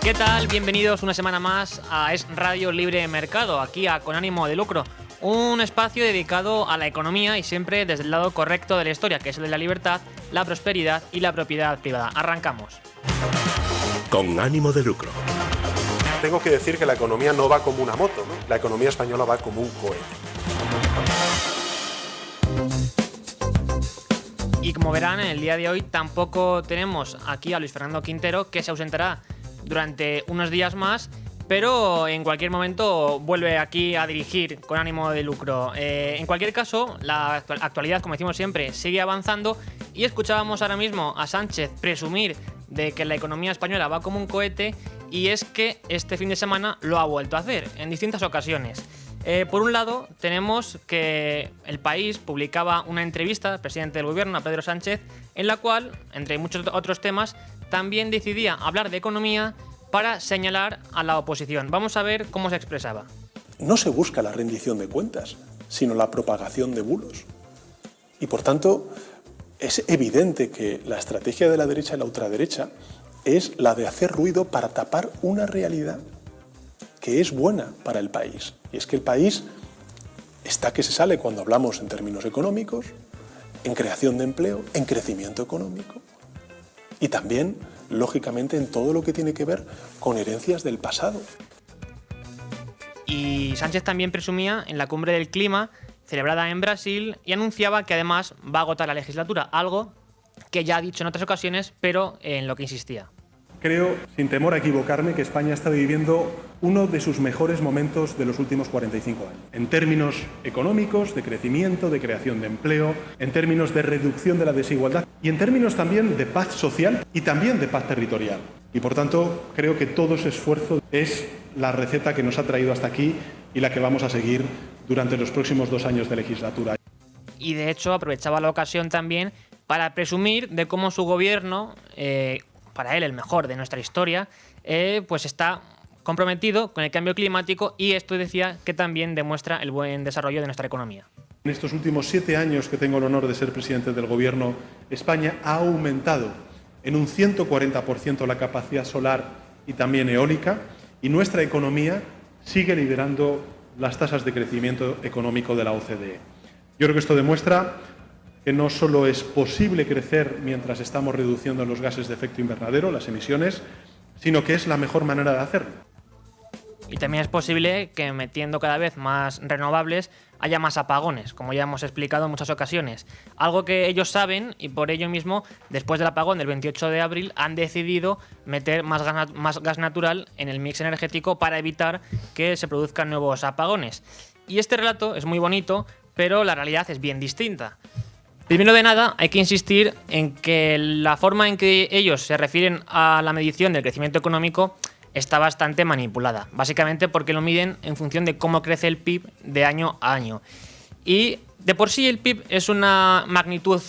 ¿Qué tal? Bienvenidos una semana más a Es Radio Libre Mercado, aquí a Con Ánimo de Lucro. Un espacio dedicado a la economía y siempre desde el lado correcto de la historia, que es el de la libertad, la prosperidad y la propiedad privada. Arrancamos. Con ánimo de lucro. Tengo que decir que la economía no va como una moto, ¿no? La economía española va como un cohete. Y como verán, en el día de hoy tampoco tenemos aquí a Luis Fernando Quintero, que se ausentará durante unos días más, pero en cualquier momento vuelve aquí a dirigir Con Ánimo de Lucro. En cualquier caso, la actualidad, como decimos siempre, sigue avanzando y escuchábamos ahora mismo a Sánchez presumir de que la economía española va como un cohete, y es que este fin de semana lo ha vuelto a hacer en distintas ocasiones. Por un lado, tenemos que El País publicaba una entrevista al presidente del gobierno, a Pedro Sánchez, en la cual, entre muchos otros temas, también decidía hablar de economía para señalar a la oposición. Vamos a ver cómo se expresaba. No se busca la rendición de cuentas, sino la propagación de bulos. Y por tanto, es evidente que la estrategia de la derecha y la ultraderecha es la de hacer ruido para tapar una realidad que es buena para el país. Y es que el país está que se sale cuando hablamos en términos económicos, en creación de empleo, en crecimiento económico y también, lógicamente, en todo lo que tiene que ver con herencias del pasado. Y Sánchez también presumía en la cumbre del clima celebrada en Brasil y anunciaba que además va a agotar la legislatura, algo que ya ha dicho en otras ocasiones, pero en lo que insistía. Creo, sin temor a equivocarme, que España está viviendo uno de sus mejores momentos de los últimos 45 años. En términos económicos, de crecimiento, de creación de empleo, en términos de reducción de la desigualdad y en términos también de paz social y también de paz territorial. Y por tanto, creo que todo ese esfuerzo es la receta que nos ha traído hasta aquí y la que vamos a seguir durante los próximos 2 años de legislatura. Y de hecho aprovechaba la ocasión también para presumir de cómo su gobierno, para él el mejor de nuestra historia, pues está comprometido con el cambio climático, y esto decía que también demuestra el buen desarrollo de nuestra economía. En estos últimos 7 años que tengo el honor de ser presidente del Gobierno, España ha aumentado en un 140% la capacidad solar y también eólica, y nuestra economía sigue liderando las tasas de crecimiento económico de la OCDE. Yo creo que esto demuestra que no solo es posible crecer mientras estamos reduciendo los gases de efecto invernadero, las emisiones, sino que es la mejor manera de hacerlo. Y también es posible que, metiendo cada vez más renovables, haya más apagones, como ya hemos explicado en muchas ocasiones. Algo que ellos saben, y por ello mismo, después del apagón del 28 de abril, han decidido meter más gas natural en el mix energético para evitar que se produzcan nuevos apagones. Y este relato es muy bonito, pero la realidad es bien distinta. Primero de nada, hay que insistir en que la forma en que ellos se refieren a la medición del crecimiento económico está bastante manipulada, básicamente porque lo miden en función de cómo crece el PIB de año a año. Y de por sí el PIB es una magnitud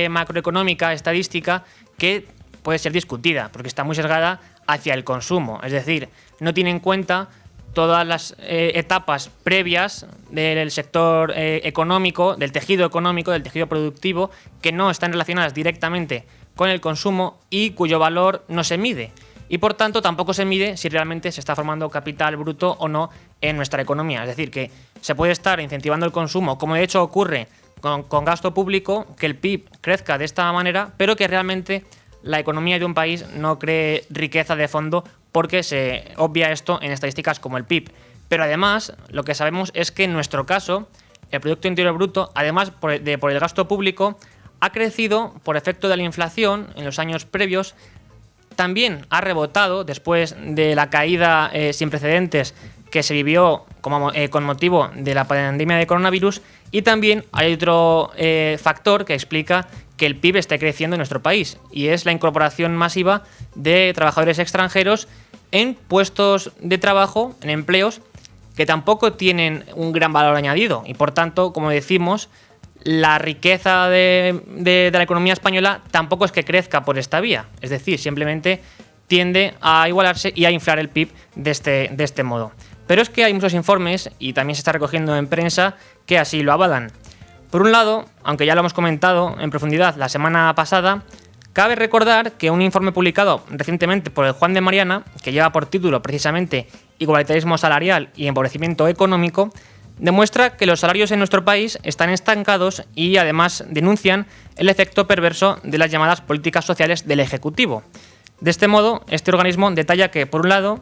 macroeconómica, estadística, que puede ser discutida, porque está muy sesgada hacia el consumo, es decir, no tiene en cuenta todas las etapas previas del sector económico, del tejido productivo, que no están relacionadas directamente con el consumo y cuyo valor no se mide. Y por tanto tampoco se mide si realmente se está formando capital bruto o no en nuestra economía. Es decir, que se puede estar incentivando el consumo, como de hecho ocurre con gasto público, que el PIB crezca de esta manera, pero que realmente la economía de un país no cree riqueza de fondo, porque se obvia esto en estadísticas como el PIB. Pero además, lo que sabemos es que en nuestro caso, el Producto Interior Bruto, además por el gasto público, ha crecido por efecto de la inflación en los años previos. También ha rebotado después de la caída sin precedentes que se vivió con motivo de la pandemia de coronavirus, y también hay otro factor que explica que el PIB esté creciendo en nuestro país, y es la incorporación masiva de trabajadores extranjeros en puestos de trabajo, en empleos que tampoco tienen un gran valor añadido, y por tanto, como decimos, la riqueza de la economía española tampoco es que crezca por esta vía, es decir, simplemente tiende a igualarse y a inflar el PIB de este modo. Pero es que hay muchos informes, y también se está recogiendo en prensa, que así lo avalan. Por un lado, aunque ya lo hemos comentado en profundidad la semana pasada, Cabe recordar que un informe publicado recientemente por el Juan de Mariana, que lleva por título precisamente Igualitarismo salarial y empobrecimiento económico, demuestra que los salarios en nuestro país están estancados y además denuncian el efecto perverso de las llamadas políticas sociales del Ejecutivo. De este modo, este organismo detalla que, por un lado,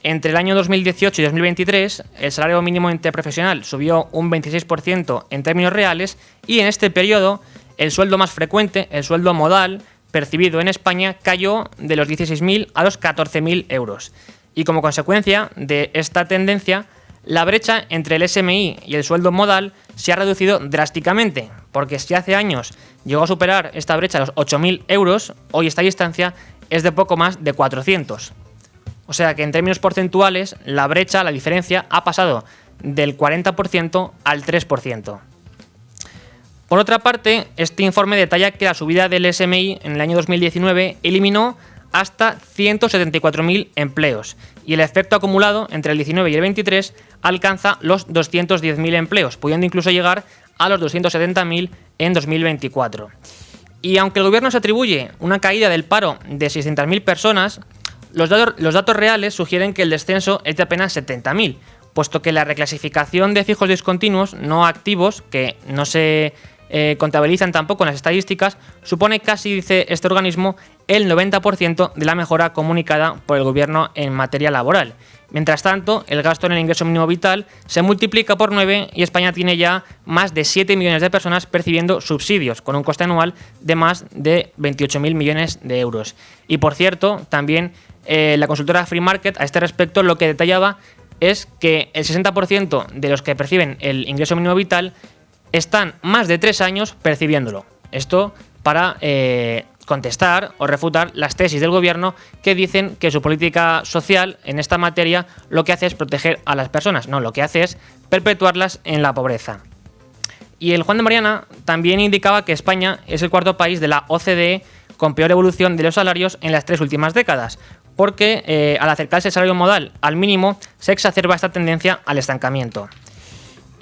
entre el año 2018 y 2023, el salario mínimo interprofesional subió un 26% en términos reales y en este periodo el sueldo más frecuente, el sueldo modal, percibido en España, cayó de los 16.000 a los 14.000 euros. Y como consecuencia de esta tendencia, la brecha entre el SMI y el sueldo modal se ha reducido drásticamente, porque si hace años llegó a superar esta brecha los 8.000 euros, hoy esta distancia es de poco más de 400. O sea que en términos porcentuales, la brecha, la diferencia, ha pasado del 40% al 3%. Por otra parte, este informe detalla que la subida del SMI en el año 2019 eliminó hasta 174.000 empleos y el efecto acumulado entre el 19 y el 23 alcanza los 210.000 empleos, pudiendo incluso llegar a los 270.000 en 2024. Y aunque el gobierno se atribuye una caída del paro de 600.000 personas, los datos reales sugieren que el descenso es de apenas 70.000, puesto que la reclasificación de fijos discontinuos no activos, que no se contabilizan tampoco en las estadísticas, supone casi, dice este organismo, el 90% de la mejora comunicada por el gobierno en materia laboral. Mientras tanto, el gasto en el ingreso mínimo vital se multiplica por 9 y España tiene ya más de 7 millones de personas percibiendo subsidios, con un coste anual de más de 28.000 millones de euros. Y por cierto, también la consultora Free Market a este respecto lo que detallaba es que el 60% de los que perciben el ingreso mínimo vital están más de 3 años percibiéndolo. Esto para contestar o refutar las tesis del gobierno que dicen que su política social en esta materia lo que hace es proteger a las personas. No, lo que hace es perpetuarlas en la pobreza. Y el Juan de Mariana también indicaba que España es el cuarto país de la OCDE con peor evolución de los salarios en las 3 últimas décadas, porque al acercarse el salario modal al mínimo se exacerba esta tendencia al estancamiento.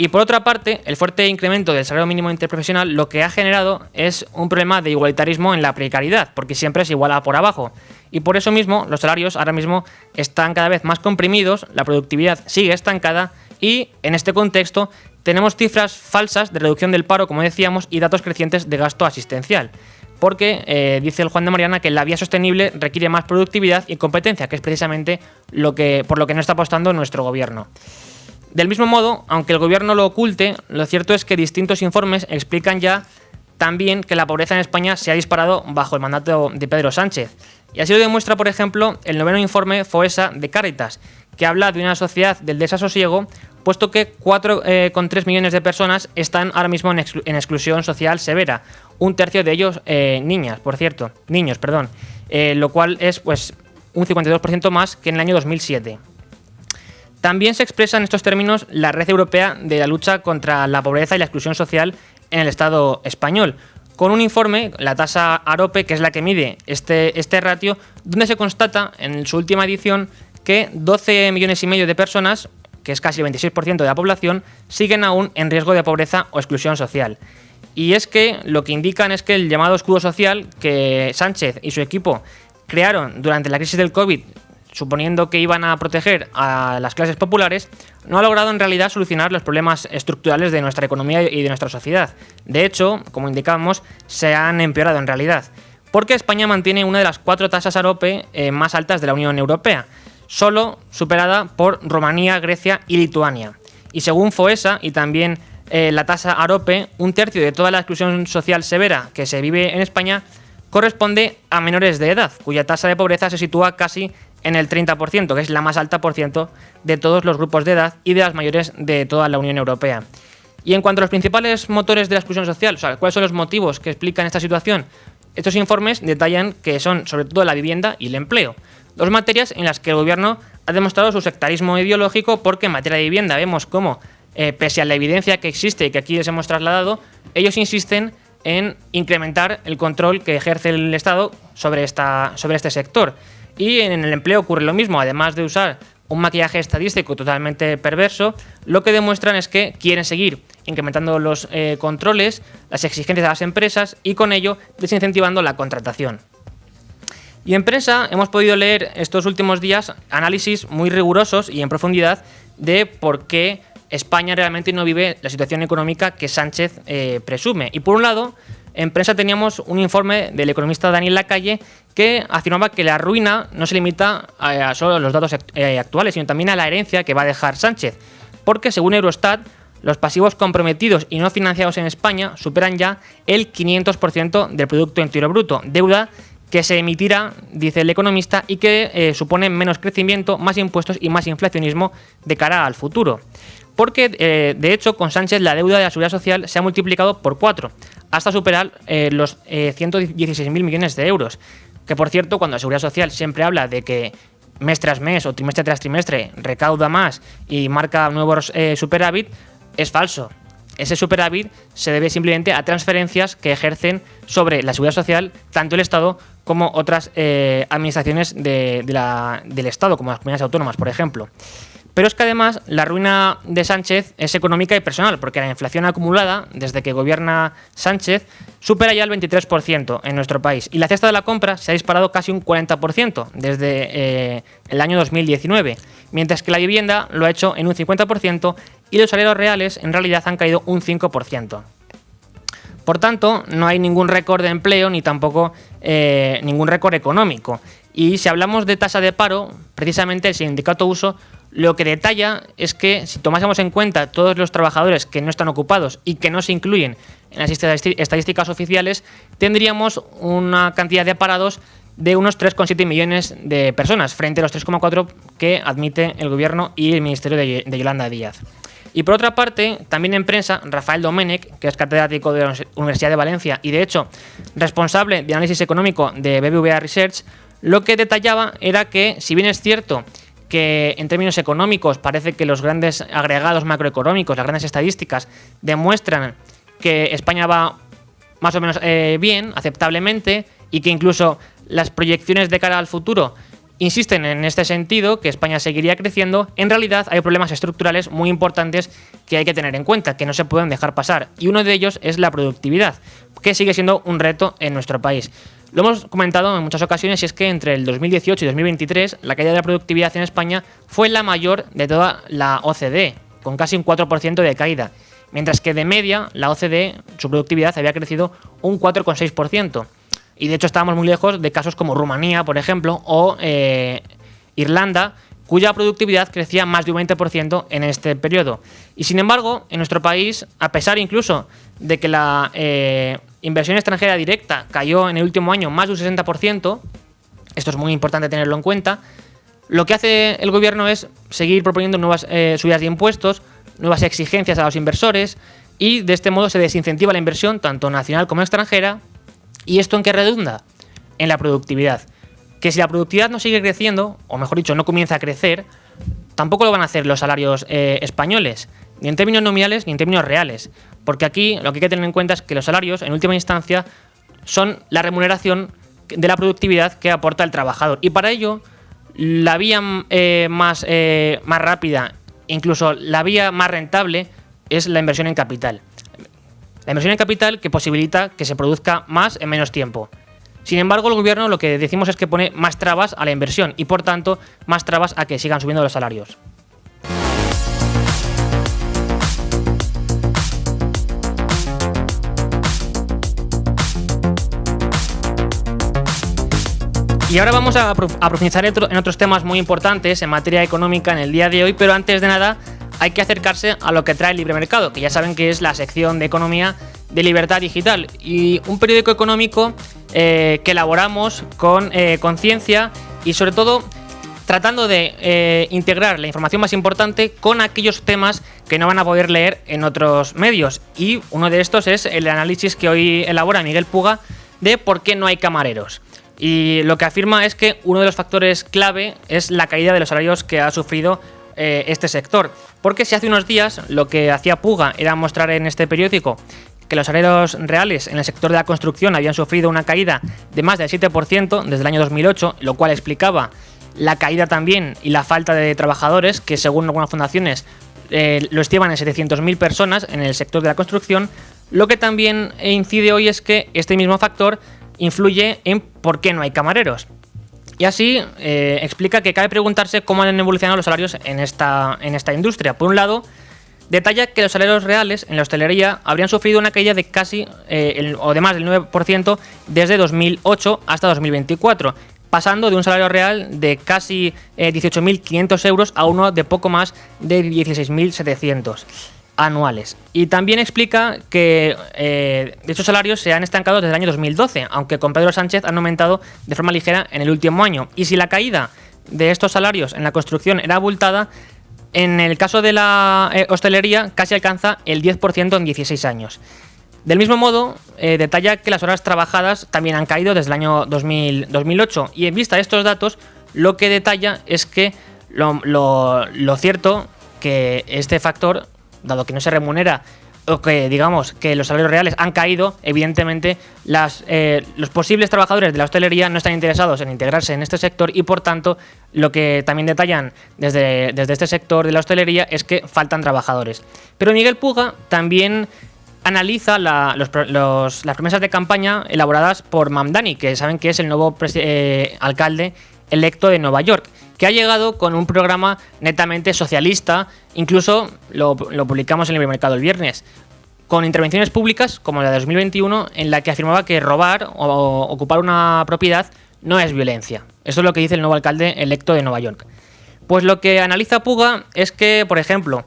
Y por otra parte, el fuerte incremento del salario mínimo interprofesional lo que ha generado es un problema de igualitarismo en la precariedad, porque siempre es igual a por abajo. Y por eso mismo, los salarios ahora mismo están cada vez más comprimidos, la productividad sigue estancada y, en este contexto, tenemos cifras falsas de reducción del paro, como decíamos, y datos crecientes de gasto asistencial. Porque dice el Juan de Mariana que la vía sostenible requiere más productividad y competencia, que es precisamente por lo que no está apostando nuestro gobierno. Del mismo modo, aunque el gobierno lo oculte, lo cierto es que distintos informes explican ya también que la pobreza en España se ha disparado bajo el mandato de Pedro Sánchez. Y así lo demuestra, por ejemplo, el 9º informe FOESA de Cáritas, que habla de una sociedad del desasosiego, puesto que 4,3 millones de personas están ahora mismo en exclusión social severa. Un tercio de ellos niños, lo cual es pues un 52% más que en el año 2007. También se expresa en estos términos la Red Europea de la Lucha contra la Pobreza y la Exclusión Social en el Estado español, con un informe, la tasa AROPE, que es la que mide este ratio, donde se constata en su última edición que 12 millones y medio de personas, que es casi el 26% de la población, siguen aún en riesgo de pobreza o exclusión social. Y es que lo que indican es que el llamado escudo social que Sánchez y su equipo crearon durante la crisis del COVID, suponiendo que iban a proteger a las clases populares, no ha logrado en realidad solucionar los problemas estructurales de nuestra economía y de nuestra sociedad. De hecho, como indicábamos, se han empeorado en realidad, porque España mantiene una de las 4 tasas AROPE más altas de la Unión Europea, solo superada por Rumanía, Grecia y Lituania. Y según FOESA y también la tasa AROPE, un tercio de toda la exclusión social severa que se vive en España corresponde a menores de edad, cuya tasa de pobreza se sitúa casi en el 30%, que es la más alta, por cierto, de todos los grupos de edad y de las mayores de toda la Unión Europea. Y en cuanto a los principales motores de la exclusión social, o sea, ¿cuáles son los motivos que explican esta situación? Estos informes detallan que son sobre todo la vivienda y el empleo, 2 materias en las que el gobierno ha demostrado su sectarismo ideológico, porque en materia de vivienda vemos cómo, pese a la evidencia que existe y que aquí les hemos trasladado, ellos insisten en incrementar el control que ejerce el Estado sobre este sector. Y en el empleo ocurre lo mismo, además de usar un maquillaje estadístico totalmente perverso, lo que demuestran es que quieren seguir incrementando los controles, las exigencias de las empresas y con ello desincentivando la contratación. Y en prensa hemos podido leer estos últimos días análisis muy rigurosos y en profundidad de por qué España realmente no vive la situación económica que Sánchez presume. Y por un lado, en prensa teníamos un informe del economista Daniel Lacalle que afirmaba que la ruina no se limita a solo los datos actuales, sino también a la herencia que va a dejar Sánchez. Porque según Eurostat, los pasivos comprometidos y no financiados en España superan ya el 500% del Producto Interior Bruto, deuda que se emitirá, dice el economista, y que supone menos crecimiento, más impuestos y más inflacionismo de cara al futuro. Porque, de hecho, con Sánchez la deuda de la Seguridad Social se ha multiplicado por 4, hasta superar los 116.000 millones de euros. Que, por cierto, cuando la Seguridad Social siempre habla de que mes tras mes o trimestre tras trimestre recauda más y marca nuevos superávit, es falso. Ese superávit se debe simplemente a transferencias que ejercen sobre la Seguridad Social tanto el Estado como otras administraciones del Estado, como las comunidades autónomas, por ejemplo. Pero es que además la ruina de Sánchez es económica y personal, porque la inflación acumulada desde que gobierna Sánchez supera ya el 23% en nuestro país. Y la cesta de la compra se ha disparado casi un 40% desde el año 2019, mientras que la vivienda lo ha hecho en un 50% y los salarios reales en realidad han caído un 5%. Por tanto, no hay ningún récord de empleo ni tampoco ningún récord económico. Y si hablamos de tasa de paro, precisamente el sindicato USO lo que detalla es que si tomásemos en cuenta todos los trabajadores que no están ocupados y que no se incluyen en las estadísticas oficiales, tendríamos una cantidad de parados de unos 3,7 millones de personas, frente a los 3,4 que admite el Gobierno y el Ministerio de Yolanda Díaz. Y por otra parte, también en prensa, Rafael Domènech, que es catedrático de la Universidad de Valencia y de hecho responsable de análisis económico de BBVA Research, lo que detallaba era que, si bien es cierto que en términos económicos parece que los grandes agregados macroeconómicos, las grandes estadísticas, demuestran que España va más o menos bien, aceptablemente, y que incluso las proyecciones de cara al futuro insisten en este sentido, que España seguiría creciendo, en realidad hay problemas estructurales muy importantes que hay que tener en cuenta, que no se pueden dejar pasar. Y uno de ellos es la productividad, que sigue siendo un reto en nuestro país. Lo hemos comentado en muchas ocasiones y es que entre el 2018 y 2023 la caída de la productividad en España fue la mayor de toda la OCDE, con casi un 4% de caída, mientras que de media la OCDE, su productividad había crecido un 4,6%. Y de hecho estábamos muy lejos de casos como Rumanía, por ejemplo, o Irlanda, cuya productividad crecía más de un 20% en este periodo. Y sin embargo, en nuestro país, a pesar incluso de que la inversión extranjera directa cayó en el último año más de un 60%, esto es muy importante tenerlo en cuenta, lo que hace el Gobierno es seguir proponiendo nuevas subidas de impuestos, nuevas exigencias a los inversores, y de este modo se desincentiva la inversión tanto nacional como extranjera. ¿Y esto en qué redunda? En la productividad. Que si la productividad no sigue creciendo, o mejor dicho, no comienza a crecer, tampoco lo van a hacer los salarios españoles, ni en términos nominales ni en términos reales. Porque aquí lo que hay que tener en cuenta es que los salarios, en última instancia, son la remuneración de la productividad que aporta el trabajador. Y para ello, la vía más rápida, incluso la vía más rentable, es la inversión en capital. La inversión en capital que posibilita que se produzca más en menos tiempo. Sin embargo, el Gobierno lo que decimos es que pone más trabas a la inversión y, por tanto, más trabas a que sigan subiendo los salarios. Y ahora vamos a profundizar en otros temas muy importantes en materia económica en el día de hoy, pero antes de nada hay que acercarse a lo que trae el Libre Mercado, que ya saben que es la sección de economía de Libertad Digital, y un periódico económico que elaboramos con conciencia y sobre todo tratando de integrar la información más importante con aquellos temas que no van a poder leer en otros medios. Y uno de estos es el análisis que hoy elabora Miguel Puga de por qué no hay camareros. Y lo que afirma es que uno de los factores clave es la caída de los salarios que ha sufrido este sector. Porque si hace unos días lo que hacía Puga era mostrar en este periódico que los salarios reales en el sector de la construcción habían sufrido una caída de más del 7% desde el año 2008, lo cual explicaba la caída también y la falta de trabajadores, que según algunas fundaciones lo estiman en 700.000 personas en el sector de la construcción. Lo que también incide hoy es que este mismo factor influye en por qué no hay camareros. Y así explica que cabe preguntarse cómo han evolucionado los salarios en esta industria. Por un lado, detalla que los salarios reales en la hostelería habrían sufrido una caída de casi o de más del 9% desde 2008 hasta 2024, pasando de un salario real de casi 18.500 euros a uno de poco más de 16.700 anuales. Y también explica que dichos salarios se han estancado desde el año 2012, aunque con Pedro Sánchez han aumentado de forma ligera en el último año. Y si la caída de estos salarios en la construcción era abultada, en el caso de la hostelería casi alcanza el 10% en 16 años. Del mismo modo, detalla que las horas trabajadas también han caído desde el año 2008, y en vista de estos datos, lo que detalla es que lo cierto que este factor, dado que no se remunera, o que digamos que los salarios reales han caído, evidentemente los posibles trabajadores de la hostelería no están interesados en integrarse en este sector, y por tanto lo que también detallan desde este sector de la hostelería es que faltan trabajadores. Pero Miguel Puga también analiza las promesas de campaña elaboradas por Mamdani, que saben que es el nuevo alcalde electo de Nueva York, que ha llegado con un programa netamente socialista. Incluso lo publicamos en el Mercado el viernes, con intervenciones públicas como la de 2021, en la que afirmaba que robar o ocupar una propiedad no es violencia. Eso es lo que dice el nuevo alcalde electo de Nueva York. Pues lo que analiza Puga es que, por ejemplo,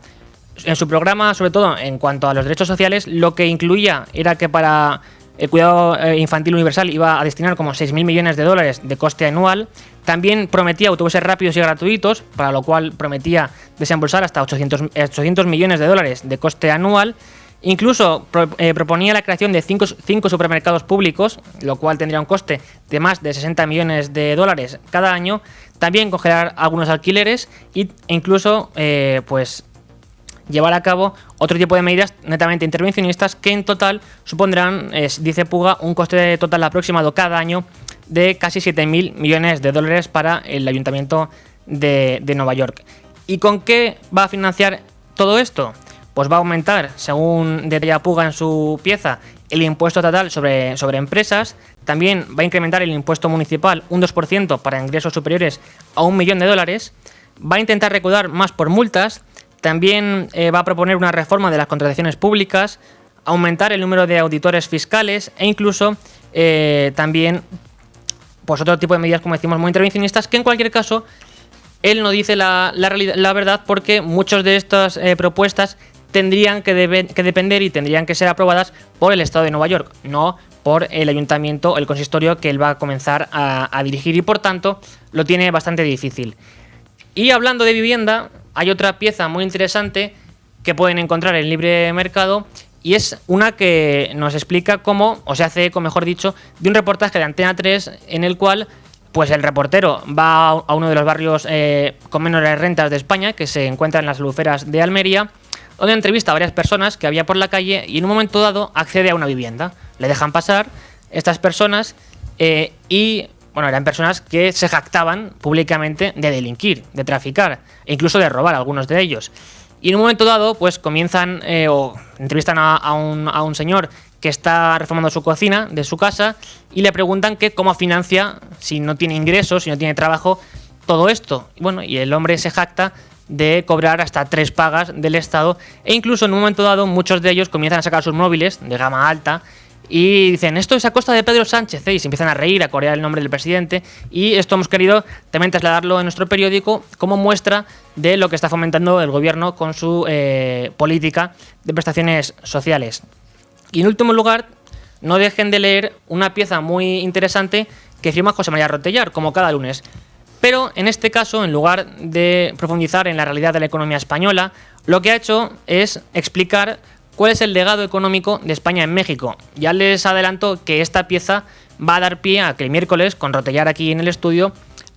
en su programa, sobre todo en cuanto a los derechos sociales, lo que incluía era que para el cuidado infantil universal iba a destinar como 6.000 millones de dólares de coste anual. También prometía autobuses rápidos y gratuitos, para lo cual prometía desembolsar hasta 800 millones de dólares de coste anual. Incluso proponía la creación de 5 supermercados públicos, lo cual tendría un coste de más de 60 millones de dólares cada año. También congelar algunos alquileres e incluso llevar a cabo otro tipo de medidas netamente intervencionistas que en total supondrán, dice Puga, un coste total aproximado cada año de casi 7.000 millones de dólares para el Ayuntamiento de Nueva York. ¿Y con qué va a financiar todo esto? Pues va a aumentar, según detalla Puga en su pieza, el impuesto estatal sobre empresas. También va a incrementar el impuesto municipal un 2% para ingresos superiores a $1 millón. Va a intentar recaudar más por multas. También va a proponer una reforma de las contrataciones públicas, aumentar el número de auditores fiscales e incluso también pues otro tipo de medidas, como decimos, muy intervencionistas, que en cualquier caso él no dice la verdad, porque muchas de estas propuestas tendrían que depender y tendrían que ser aprobadas por el Estado de Nueva York, no por el ayuntamiento, el consistorio que él va a comenzar a dirigir, y por tanto lo tiene bastante difícil. Y hablando de vivienda, hay otra pieza muy interesante que pueden encontrar en Libre Mercado, y es una que nos explica cómo, o se hace eco, mejor dicho, de un reportaje de Antena 3 en el cual pues el reportero va a uno de los barrios con menores rentas de España, que se encuentra en las Luferas de Almería, donde entrevista a varias personas que había por la calle, y en un momento dado accede a una vivienda. Le dejan pasar estas personas y bueno, eran personas que se jactaban públicamente de delinquir, de traficar e incluso de robar, algunos de ellos. Y en un momento dado, pues comienzan o entrevistan a un señor que está reformando su cocina de su casa, y le preguntan que cómo financia, si no tiene ingresos, si no tiene trabajo, todo esto. Y bueno, y el hombre se jacta de cobrar hasta 3 pagas del Estado, e incluso en un momento dado muchos de ellos comienzan a sacar sus móviles de gama alta y dicen: esto es a costa de Pedro Sánchez, y se empiezan a reír, a corear el nombre del presidente. Y esto hemos querido también trasladarlo en nuestro periódico como muestra de lo que está fomentando el gobierno con su política de prestaciones sociales. Y en último lugar, no dejen de leer una pieza muy interesante que firma José María Rotellar, como cada lunes. Pero en este caso, en lugar de profundizar en la realidad de la economía española, lo que ha hecho es explicar cuál es el legado económico de España en México. Ya les adelanto que esta pieza va a dar pie a que el miércoles, con Rotellar aquí en el estudio,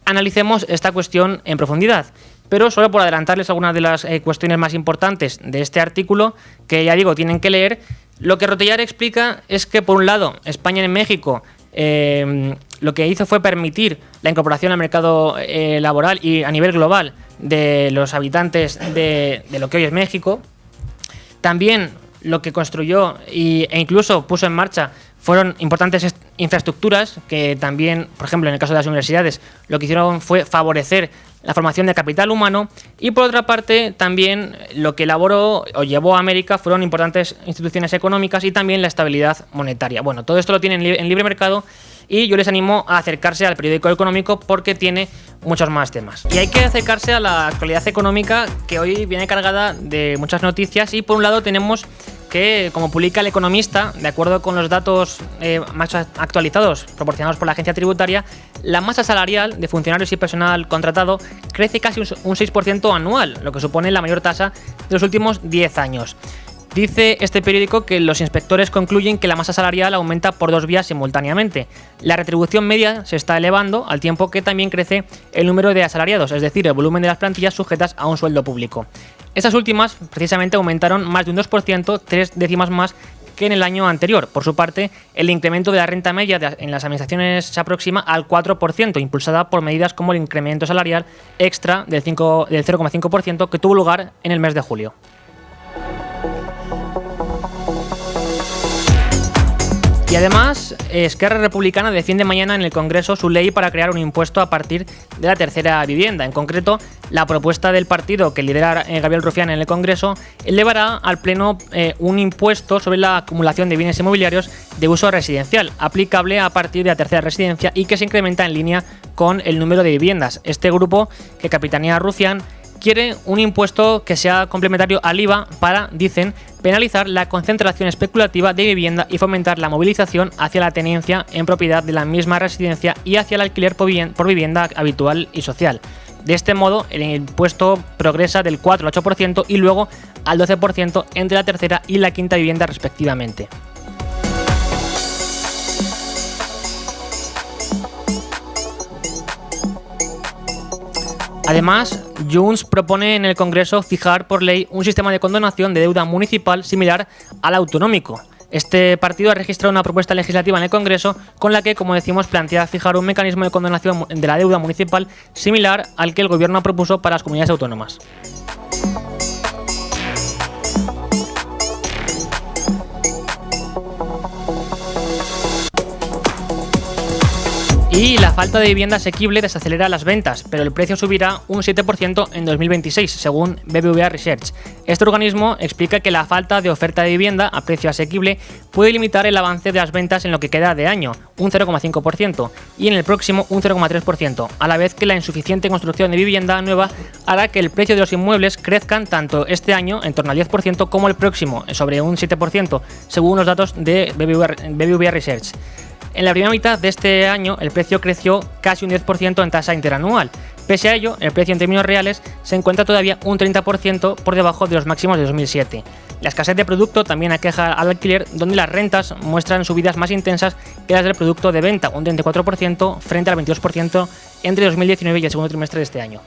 analicemos esta cuestión en profundidad. Pero solo por adelantarles algunas de las cuestiones más importantes de este artículo, que ya digo, tienen que leer, lo que Rotellar explica es que, por un lado, España en México lo que hizo fue permitir la incorporación al mercado laboral y a nivel global de los habitantes de lo que hoy es México. También lo que construyó e incluso puso en marcha fueron importantes infraestructuras que también, por ejemplo, en el caso de las universidades, lo que hicieron fue favorecer la formación de capital humano. Y por otra parte, también lo que elaboró o llevó a América fueron importantes instituciones económicas y también la estabilidad monetaria. Bueno, todo esto lo tiene en libre mercado y yo les animo a acercarse al periódico económico porque tiene muchos más temas. Y hay que acercarse a la actualidad económica, que hoy viene cargada de muchas noticias. Y por un lado tenemos que, como publica El Economista, de acuerdo con los datos más actualizados proporcionados por la agencia tributaria, la masa salarial de funcionarios y personal contratado crece casi un 6% anual, lo que supone la mayor tasa de los últimos 10 años. Dice este periódico que los inspectores concluyen que la masa salarial aumenta por dos vías simultáneamente. La retribución media se está elevando al tiempo que también crece el número de asalariados, es decir, el volumen de las plantillas sujetas a un sueldo público. Estas últimas precisamente aumentaron más de un 2%, 3 décimas más que en el año anterior. Por su parte, el incremento de la renta media en las administraciones se aproxima al 4%, impulsada por medidas como el incremento salarial extra del 0,5% que tuvo lugar en el mes de julio. Y además, Esquerra Republicana defiende mañana en el Congreso su ley para crear un impuesto a partir de la tercera vivienda. En concreto, la propuesta del partido que lidera Gabriel Rufián en el Congreso elevará al Pleno un impuesto sobre la acumulación de bienes inmobiliarios de uso residencial, aplicable a partir de la tercera residencia y que se incrementa en línea con el número de viviendas. Este grupo, que capitanea Rufián, quiere un impuesto que sea complementario al IVA para, dicen, penalizar la concentración especulativa de vivienda y fomentar la movilización hacia la tenencia en propiedad de la misma residencia y hacia el alquiler por vivienda habitual y social. De este modo, el impuesto progresa del 4 al 8% y luego al 12% entre la tercera y la quinta vivienda respectivamente. Además, Junts propone en el Congreso fijar por ley un sistema de condonación de deuda municipal similar al autonómico. Este partido ha registrado una propuesta legislativa en el Congreso con la que, como decimos, plantea fijar un mecanismo de condonación de la deuda municipal similar al que el Gobierno propuso para las comunidades autónomas. Y la falta de vivienda asequible desacelera las ventas, pero el precio subirá un 7% en 2026, según BBVA Research. Este organismo explica que la falta de oferta de vivienda a precio asequible puede limitar el avance de las ventas en lo que queda de año, un 0,5%, y en el próximo un 0,3%, a la vez que la insuficiente construcción de vivienda nueva hará que el precio de los inmuebles crezcan tanto este año, en torno al 10%, como el próximo, sobre un 7%, según los datos de BBVA Research. En la primera mitad de este año, el precio creció casi un 10% en tasa interanual. Pese a ello, el precio en términos reales se encuentra todavía un 30% por debajo de los máximos de 2007. La escasez de producto también aqueja al alquiler, donde las rentas muestran subidas más intensas que las del producto de venta, un 34% frente al 22% entre 2019 y el segundo trimestre de este año.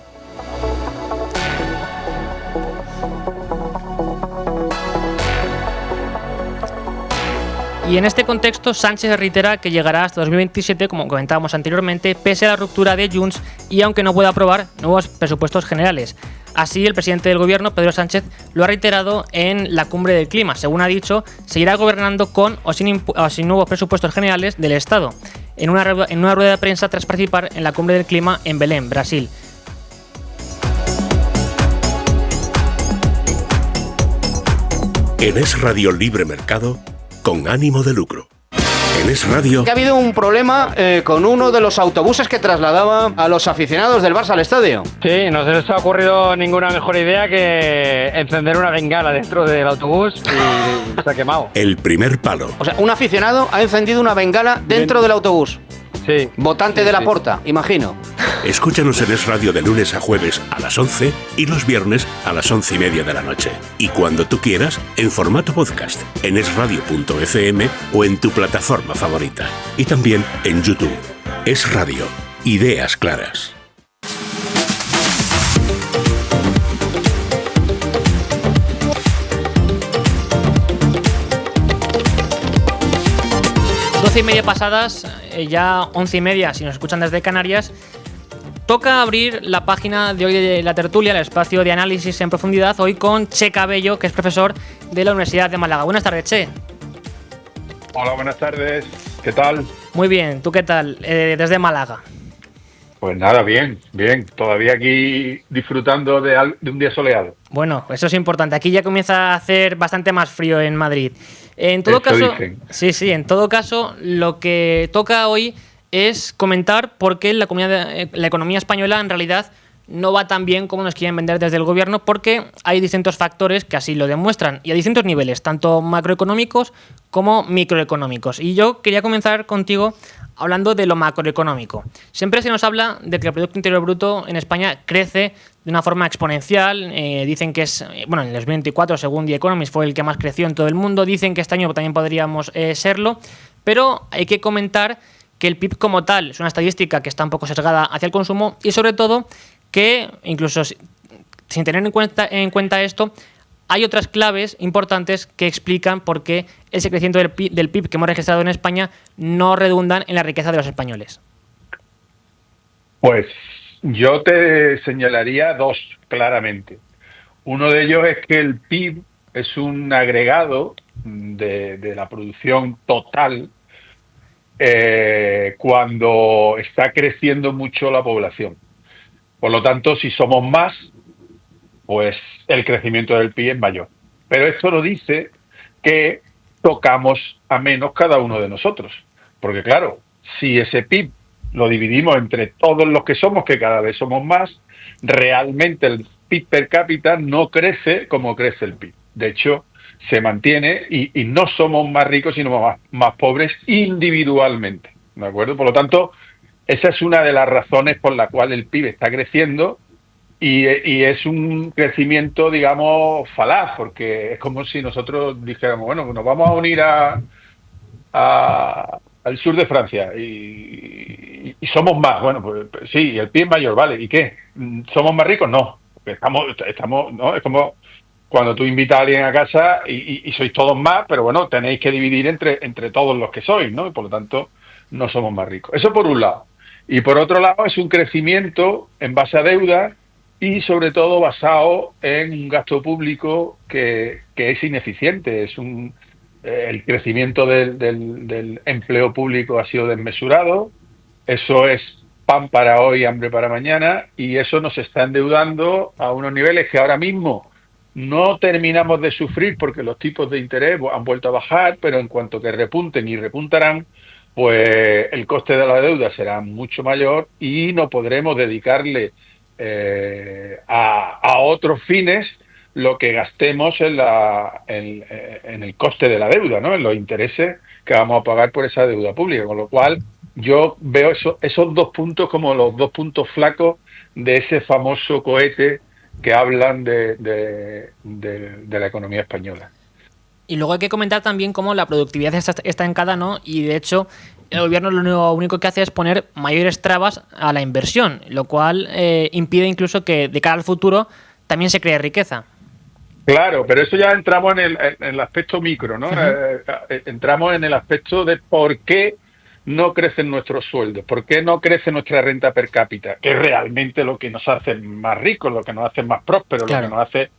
Y en este contexto, Sánchez reitera que llegará hasta 2027, como comentábamos anteriormente, pese a la ruptura de Junts y aunque no pueda aprobar nuevos presupuestos generales. Así, el presidente del Gobierno, Pedro Sánchez, lo ha reiterado en la Cumbre del Clima. Según ha dicho, seguirá gobernando con o sin nuevos presupuestos generales del Estado, en una rueda de prensa tras participar en la Cumbre del Clima en Belém, Brasil. En Es Radio Libre Mercado, con ánimo de lucro. En Es Radio... Ha habido un problema con uno de los autobuses que trasladaba a los aficionados del Barça al estadio. Sí, no se nos ha ocurrido ninguna mejor idea que encender una bengala dentro del autobús y se ha quemado. El primer palo. O sea, un aficionado ha encendido una bengala dentro del autobús. Sí. Votante de Laporta, imagino. Escúchanos en Es Radio de lunes a jueves a las 11 y los viernes a las 11:30 de la noche. Y cuando tú quieras, en formato podcast, en esradio.fm o en tu plataforma favorita. Y también en YouTube. Es Radio. Ideas claras. Y media pasadas, ya 11:30 si nos escuchan desde Canarias. Toca abrir la página de hoy de la tertulia, el espacio de análisis en profundidad, hoy con Che Cabello, que es profesor de la Universidad de Málaga. Buenas tardes, Che. Hola, buenas tardes. ¿Qué tal? Muy bien, ¿tú qué tal? Desde Málaga. Pues nada, bien. Todavía aquí disfrutando de un día soleado. Bueno, eso es importante. Aquí ya comienza a hacer bastante más frío en Madrid. En todo caso, sí, en todo caso, lo que toca hoy es comentar por qué la economía española en realidad no va tan bien como nos quieren vender desde el gobierno, porque hay distintos factores que así lo demuestran y a distintos niveles, tanto macroeconómicos como microeconómicos. Y yo quería comenzar contigo hablando de lo macroeconómico. Siempre se nos habla de que el Producto Interior Bruto en España crece de una forma exponencial. Dicen que es, bueno, en el 2024, según The Economist, fue el que más creció en todo el mundo. Dicen que este año también podríamos serlo, pero hay que comentar que el PIB como tal es una estadística que está un poco sesgada hacia el consumo y sobre todo que, incluso sin tener en cuenta esto, hay otras claves importantes que explican por qué ese crecimiento del PIB que hemos registrado en España no redundan en la riqueza de los españoles. Pues yo te señalaría dos claramente. Uno de ellos es que el PIB es un agregado de la producción total cuando está creciendo mucho la población. Por lo tanto, si somos más, pues el crecimiento del PIB es mayor. Pero esto no dice que tocamos a menos cada uno de nosotros. Porque claro, si ese PIB lo dividimos entre todos los que somos, que cada vez somos más, realmente el PIB per cápita no crece como crece el PIB. De hecho, se mantiene y no somos más ricos, sino más pobres individualmente. ¿De acuerdo? Por lo tanto, esa es una de las razones por la cual el PIB está creciendo y es un crecimiento, digamos, falaz, porque es como si nosotros dijéramos, bueno, nos vamos a unir al sur de Francia y somos más. Bueno, pues sí, el PIB es mayor, ¿vale? ¿Y qué? ¿Somos más ricos? No. Estamos, ¿no? Es como cuando tú invitas a alguien a casa y sois todos más, pero bueno, tenéis que dividir entre todos los que sois, ¿no? Y por lo tanto, no somos más ricos. Eso por un lado. Y por otro lado, es un crecimiento en base a deuda y sobre todo basado en un gasto público que es ineficiente. El crecimiento del empleo público ha sido desmesurado. Eso es pan para hoy, hambre para mañana, y eso nos está endeudando a unos niveles que ahora mismo no terminamos de sufrir porque los tipos de interés han vuelto a bajar, pero en cuanto que repunten y repuntarán, pues el coste de la deuda será mucho mayor y no podremos dedicarle a otros fines lo que gastemos en el coste de la deuda, ¿no? En los intereses que vamos a pagar por esa deuda pública. Con lo cual, yo veo esos dos puntos como los dos puntos flacos de ese famoso cohete que hablan de la economía española. Y luego hay que comentar también cómo la productividad está estancada, ¿no? Y de hecho, el gobierno lo único que hace es poner mayores trabas a la inversión, lo cual impide incluso que de cara al futuro también se cree riqueza. Claro, pero eso ya entramos en el aspecto micro, ¿no? Entramos en el aspecto de por qué no crecen nuestros sueldos, por qué no crece nuestra renta per cápita, que es realmente lo que nos hace más ricos, lo que nos hace más prósperos, claro, lo que nos hace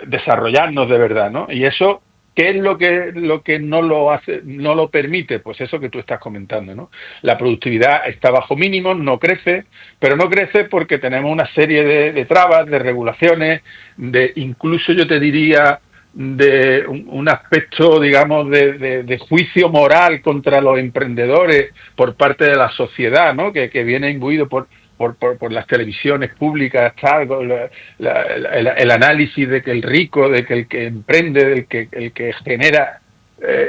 desarrollarnos de verdad, ¿no? Y eso, ¿qué es lo que no lo hace, no lo permite? Pues eso que tú estás comentando, ¿no? La productividad está bajo mínimos, no crece, pero no crece porque tenemos una serie de trabas, de regulaciones, incluso yo te diría de un aspecto, digamos, de juicio moral contra los emprendedores por parte de la sociedad, ¿no? Que viene imbuido por las televisiones públicas, tal, el análisis de que el rico, de que el que emprende, el que genera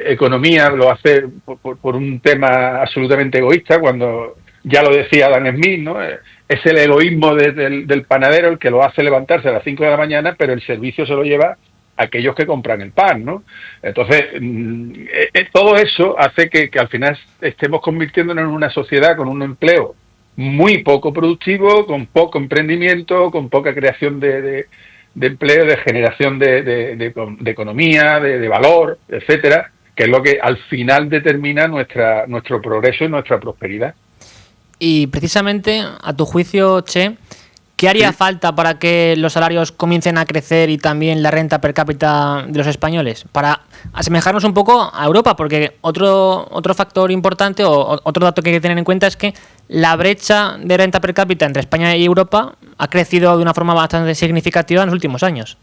economía lo hace por un tema absolutamente egoísta, cuando ya lo decía Adam Smith, ¿no? Es el egoísmo del panadero el que lo hace levantarse a las 5 de la mañana, pero el servicio se lo lleva a aquellos que compran el pan, ¿no? Entonces, todo eso hace que al final estemos convirtiéndonos en una sociedad con un empleo muy poco productivo, con poco emprendimiento, con poca creación de empleo, de generación de economía, de valor, etcétera, que es lo que al final determina nuestro progreso y nuestra prosperidad. Y precisamente, a tu juicio, Che, ¿qué haría falta para que los salarios comiencen a crecer y también la renta per cápita de los españoles? Para asemejarnos un poco a Europa, porque otro factor importante o otro dato que hay que tener en cuenta es que la brecha de renta per cápita entre España y Europa ha crecido de una forma bastante significativa en los últimos años.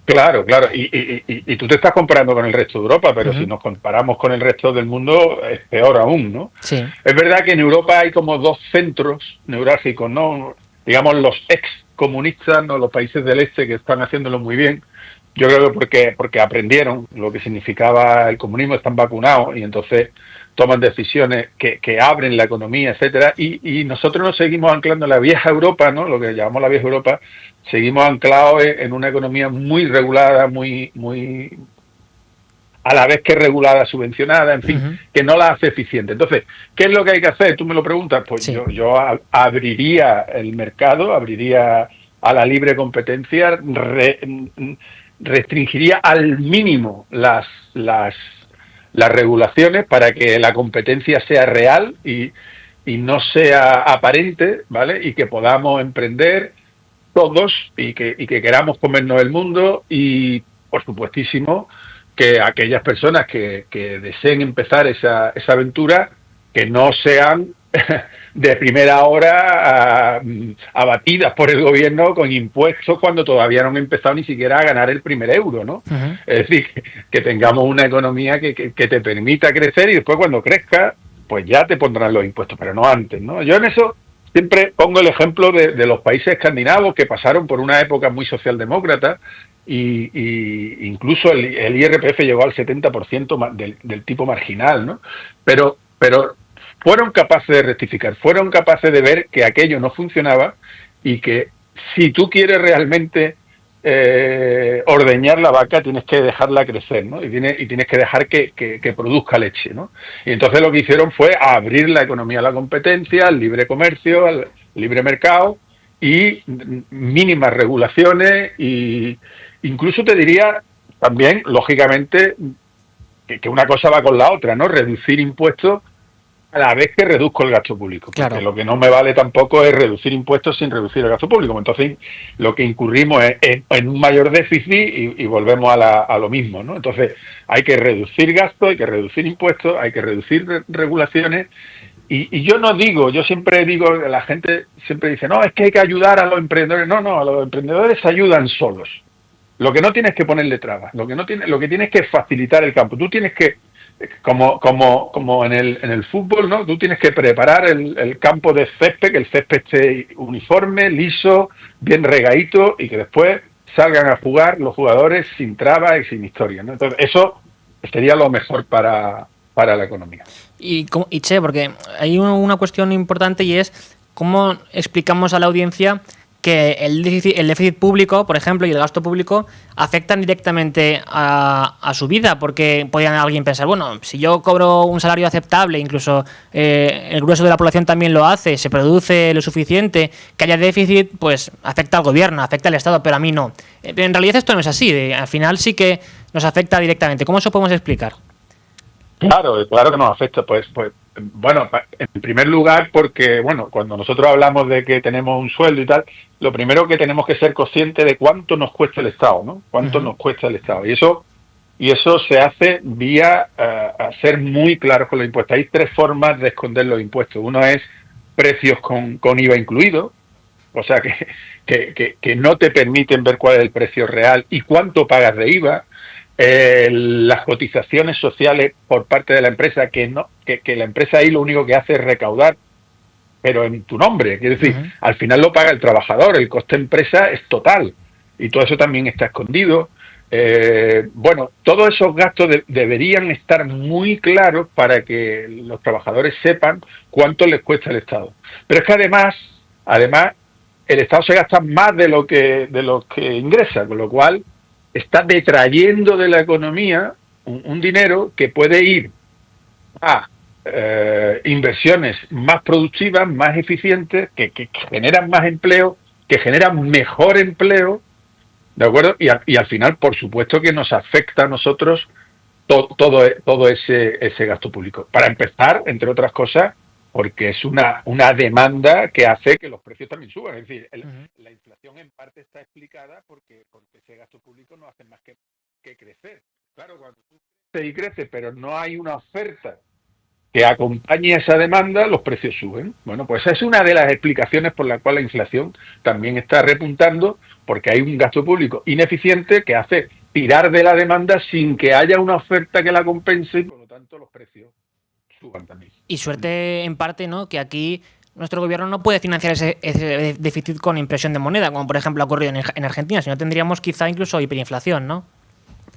Claro, y tú te estás comparando con el resto de Europa, pero si nos comparamos con el resto del mundo es peor aún, ¿no? Sí. Es verdad que en Europa hay como dos centros neurálgicos, ¿no? Digamos los ex-comunistas, ¿no? Los países del este que están haciéndolo muy bien. Yo creo que porque aprendieron lo que significaba el comunismo, están vacunados y entonces toman decisiones que abren la economía, etcétera, y nosotros nos seguimos anclando en la vieja Europa, ¿no? Lo que llamamos la vieja Europa, seguimos anclados en una economía muy regulada, muy a la vez que regulada, subvencionada, en fin, que no la hace eficiente. Entonces, ¿qué es lo que hay que hacer? Tú me lo preguntas, pues sí. yo abriría el mercado, abriría a la libre competencia, restringiría al mínimo las regulaciones para que la competencia sea real y no sea aparente, ¿vale? Y que podamos emprender todos y que queramos comernos el mundo y, por supuestísimo, que aquellas personas que deseen empezar esa aventura, que no sean de primera hora abatidas por el gobierno con impuestos cuando todavía no han empezado ni siquiera a ganar el primer euro, ¿no? Es decir, que tengamos una economía que te permita crecer y después cuando crezca, pues ya te pondrán los impuestos, pero no antes, ¿no? Yo en eso siempre pongo el ejemplo de los países escandinavos que pasaron por una época muy socialdemócrata y incluso el IRPF llegó al 70% del tipo marginal, ¿no? Pero fueron capaces de rectificar, fueron capaces de ver que aquello no funcionaba y que si tú quieres realmente ordeñar la vaca tienes que dejarla crecer, ¿no? Y tienes que dejar que produzca leche, ¿no? Y entonces lo que hicieron fue abrir la economía a la competencia, al libre comercio, al libre mercado y mínimas regulaciones y incluso te diría también, lógicamente, que una cosa va con la otra, ¿no? Reducir impuestos a la vez que reduzco el gasto público. Claro. Porque lo que no me vale tampoco es reducir impuestos sin reducir el gasto público. Entonces, lo que incurrimos es en un mayor déficit y volvemos a lo mismo, ¿no? Entonces, hay que reducir gastos, hay que reducir impuestos, hay que reducir regulaciones. Y yo no digo, yo siempre digo, la gente siempre dice, no, es que hay que ayudar a los emprendedores. No, a los emprendedores se ayudan solos. Lo que no tienes que ponerle trabas, lo que tienes que facilitar el campo. Tú tienes que, como en el fútbol, ¿no? Tú tienes que preparar el campo de césped, que el césped esté uniforme, liso, bien regadito y que después salgan a jugar los jugadores sin trabas y sin historia, ¿no? Entonces, eso sería lo mejor para la economía. Y Che, porque hay una cuestión importante y es cómo explicamos a la audiencia que el déficit público, por ejemplo, y el gasto público afectan directamente a su vida, porque podría alguien pensar, bueno, si yo cobro un salario aceptable, incluso el grueso de la población también lo hace, se produce lo suficiente, que haya déficit, pues afecta al gobierno, afecta al Estado, pero a mí no. En realidad esto no es así, al final sí que nos afecta directamente. ¿Cómo eso podemos explicar? Claro que nos afecta, pues bueno, en primer lugar porque, bueno, cuando nosotros hablamos de que tenemos un sueldo y tal, lo primero que tenemos que ser conscientes de cuánto nos cuesta el Estado, ¿no? Cuánto nos cuesta el Estado. Y eso se hace vía a ser muy claros con los impuestos. Hay tres formas de esconder los impuestos. Uno es precios con IVA incluido, o sea que no te permiten ver cuál es el precio real y cuánto pagas de IVA. Las cotizaciones sociales por parte de la empresa, que la empresa ahí lo único que hace es recaudar, pero en tu nombre, quiere decir, al final lo paga el trabajador, el coste empresa es total, y todo eso también está escondido. Bueno, todos esos gastos deberían estar muy claros para que los trabajadores sepan cuánto les cuesta el Estado. Pero es que además el Estado se gasta más de lo que ingresa, con lo cual está detrayendo de la economía un dinero que puede ir a inversiones más productivas, más eficientes, que generan más empleo, que generan mejor empleo, ¿de acuerdo? Y al final, por supuesto, que nos afecta a nosotros todo ese gasto público. Para empezar, entre otras cosas, porque es una demanda que hace que los precios también suban. Es decir, la inflación en parte está explicada porque ese gasto público no hace más que crecer. Claro, cuando tú creces y creces, pero no hay una oferta que acompañe esa demanda, los precios suben. Bueno, pues esa es una de las explicaciones por la cual la inflación también está repuntando, porque hay un gasto público ineficiente que hace tirar de la demanda sin que haya una oferta que la compense y por lo tanto los precios suban también. Y suerte en parte, ¿no?, que aquí nuestro gobierno no puede financiar ese déficit con impresión de moneda, como por ejemplo ha ocurrido en Argentina, si no tendríamos quizá incluso hiperinflación, ¿no?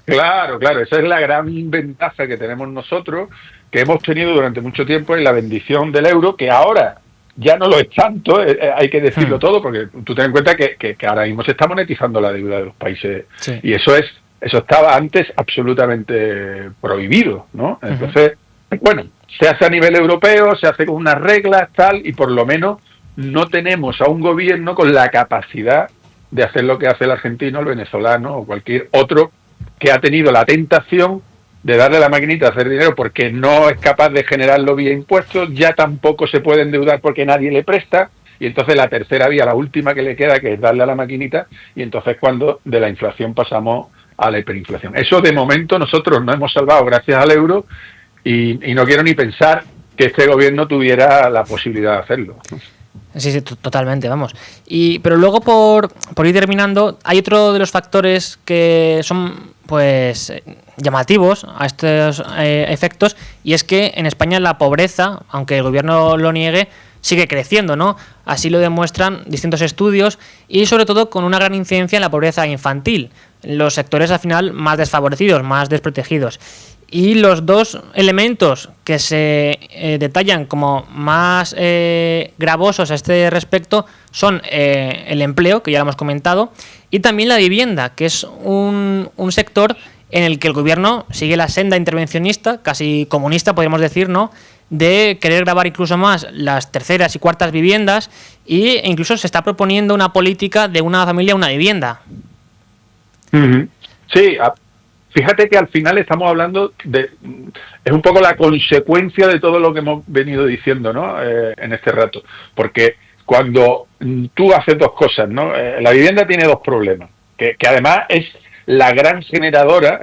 Claro, esa es la gran ventaja que tenemos nosotros, que hemos tenido durante mucho tiempo en la bendición del euro, que ahora ya no lo es tanto, hay que decirlo todo, porque tú ten en cuenta que ahora mismo se está monetizando la deuda de los países, sí. Y eso estaba antes absolutamente prohibido, ¿no? Entonces, bueno, se hace a nivel europeo, se hace con unas reglas, tal, y por lo menos no tenemos a un gobierno con la capacidad de hacer lo que hace el argentino, el venezolano o cualquier otro que ha tenido la tentación de darle a la maquinita a hacer dinero porque no es capaz de generarlo vía impuestos, ya tampoco se puede endeudar porque nadie le presta, y entonces la tercera vía, la última que le queda, que es darle a la maquinita, y entonces cuando de la inflación pasamos a la hiperinflación. Eso de momento nosotros nos hemos salvado gracias al euro, y no quiero ni pensar que este gobierno tuviera la posibilidad de hacerlo. Sí, totalmente, vamos. Pero luego, por ir terminando, hay otro de los factores que son pues llamativos a estos efectos, y es que en España la pobreza, aunque el gobierno lo niegue, sigue creciendo, ¿no? Así lo demuestran distintos estudios, y sobre todo con una gran incidencia en la pobreza infantil, los sectores al final más desfavorecidos, más desprotegidos. Y los dos elementos que se detallan como más gravosos a este respecto son el empleo, que ya lo hemos comentado, y también la vivienda, que es un sector en el que el gobierno sigue la senda intervencionista, casi comunista podríamos decir, ¿no?, de querer gravar incluso más las terceras y cuartas viviendas, e incluso se está proponiendo una política de una familia, una vivienda. Sí, fíjate que al final estamos hablando es un poco la consecuencia de todo lo que hemos venido diciendo, ¿no?, en este rato, porque cuando tú haces dos cosas, ¿no?, la vivienda tiene dos problemas, que además es la gran generadora,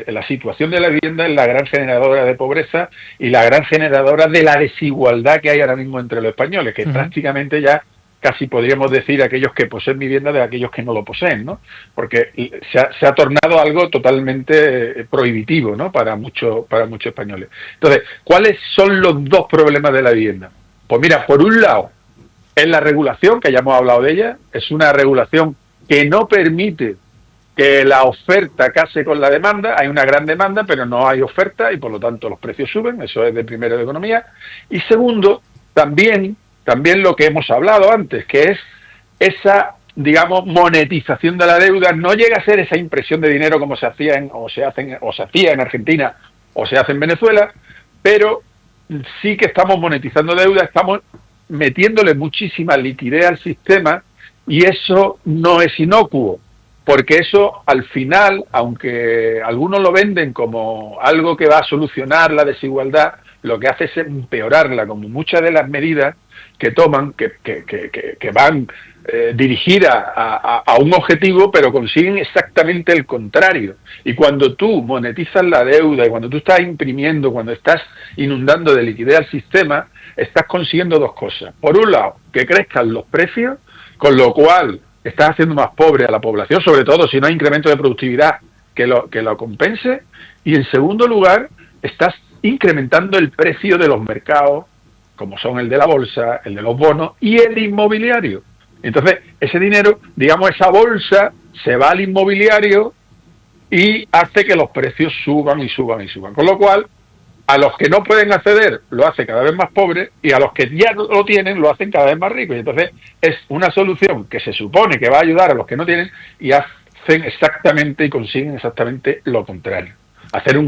la situación de la vivienda es la gran generadora de pobreza y la gran generadora de la desigualdad que hay ahora mismo entre los españoles, que prácticamente ya casi podríamos decir aquellos que poseen vivienda de aquellos que no lo poseen, ¿no? Porque se ha tornado algo totalmente prohibitivo, ¿no?, para muchos españoles. Entonces, ¿cuáles son los dos problemas de la vivienda? Pues mira, por un lado, es la regulación, que ya hemos hablado de ella, es una regulación que no permite que la oferta case con la demanda. Hay una gran demanda, pero no hay oferta y por lo tanto los precios suben. Eso es de primero de economía. Y segundo, también lo que hemos hablado antes, que es esa, digamos, monetización de la deuda. No llega a ser esa impresión de dinero como se hacía en Argentina o se hace en Venezuela, pero sí que estamos monetizando deuda, estamos metiéndole muchísima liquidez al sistema, y eso no es inocuo, porque eso al final, aunque algunos lo venden como algo que va a solucionar la desigualdad, lo que hace es empeorarla, como muchas de las medidas que toman, que van dirigidas a un objetivo, pero consiguen exactamente el contrario. Y cuando tú monetizas la deuda, y cuando tú estás imprimiendo, cuando estás inundando de liquidez al sistema, estás consiguiendo dos cosas. Por un lado, que crezcan los precios, con lo cual estás haciendo más pobre a la población, sobre todo si no hay incremento de productividad que lo compense. Y en segundo lugar, estás incrementando el precio de los mercados, como son el de la bolsa, el de los bonos y el inmobiliario. Entonces, ese dinero, digamos, esa bolsa se va al inmobiliario y hace que los precios suban y suban y suban. Con lo cual, a los que no pueden acceder lo hace cada vez más pobre, y a los que ya lo tienen lo hacen cada vez más ricos. Y entonces es una solución que se supone que va a ayudar a los que no tienen, y hacen exactamente y consiguen exactamente lo contrario. Hacer